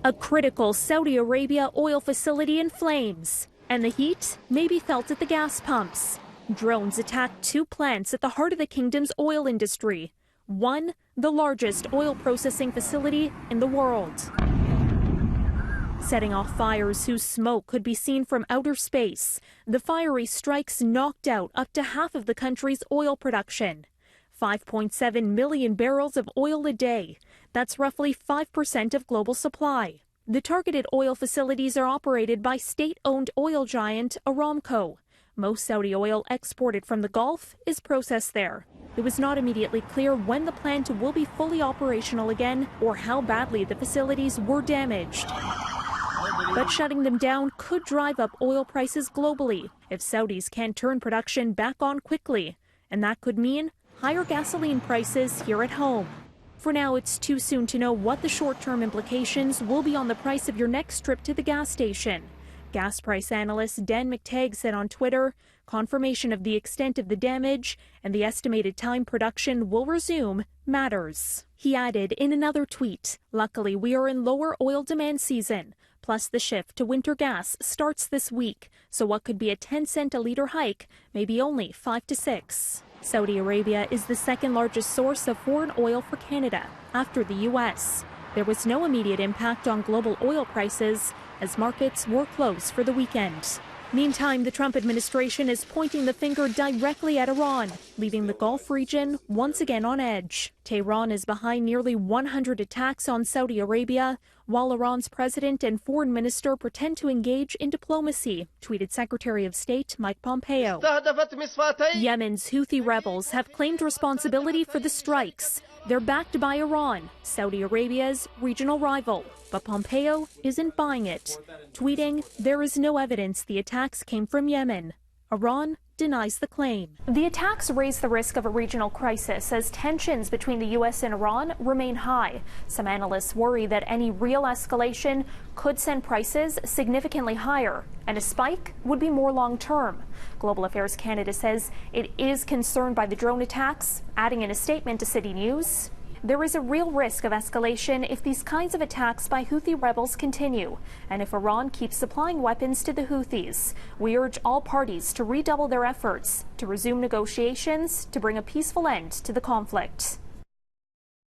A critical Saudi Arabia oil facility in flames, and the heat may be felt at the gas pumps. Drones attacked 2 plants at the heart of the kingdom's oil industry. One, the largest oil processing facility in the world, setting off fires whose smoke could be seen from outer space. The fiery strikes knocked out up to half of the country's oil production. 5.7 million barrels of oil a day. That's roughly 5% of global supply. The targeted oil facilities are operated by state-owned oil giant Aramco. Most Saudi oil exported from the Gulf is processed there. It was not immediately clear when the plant will be fully operational again or how badly the facilities were damaged. But shutting them down could drive up oil prices globally if Saudis can't turn production back on quickly. And that could mean higher gasoline prices here at home. For now, it's too soon to know what the short-term implications will be on the price of your next trip to the gas station. Gas price analyst Dan McTagg said on Twitter, confirmation of the extent of the damage and the estimated time production will resume matters. He added in another tweet, luckily we are in lower oil demand season, plus the shift to winter gas starts this week, so what could be a 10-cent a liter hike may be only 5 to 6. Saudi Arabia is the second largest source of foreign oil for Canada, after the U.S. There was no immediate impact on global oil prices as markets were closed for the weekend. Meantime, the Trump administration is pointing the finger directly at Iran, leaving the Gulf region once again on edge. Tehran is behind nearly 100 attacks on Saudi Arabia, while Iran's president and foreign minister pretend to engage in diplomacy, tweeted Secretary of State Mike Pompeo. Yemen's Houthi rebels have claimed responsibility for the strikes. They're backed by Iran, Saudi Arabia's regional rival. But Pompeo isn't buying it, tweeting, "There is no evidence the attacks came from Yemen." Iran denies the claim. The attacks raise the risk of a regional crisis as tensions between the U.S. and Iran remain high. Some analysts worry that any real escalation could send prices significantly higher, and a spike would be more long-term. Global Affairs Canada says it is concerned by the drone attacks, adding in a statement to CityNews, "There is a real risk of escalation if these kinds of attacks by Houthi rebels continue, and if Iran keeps supplying weapons to the Houthis. We urge all parties to redouble their efforts to resume negotiations to bring a peaceful end to the conflict."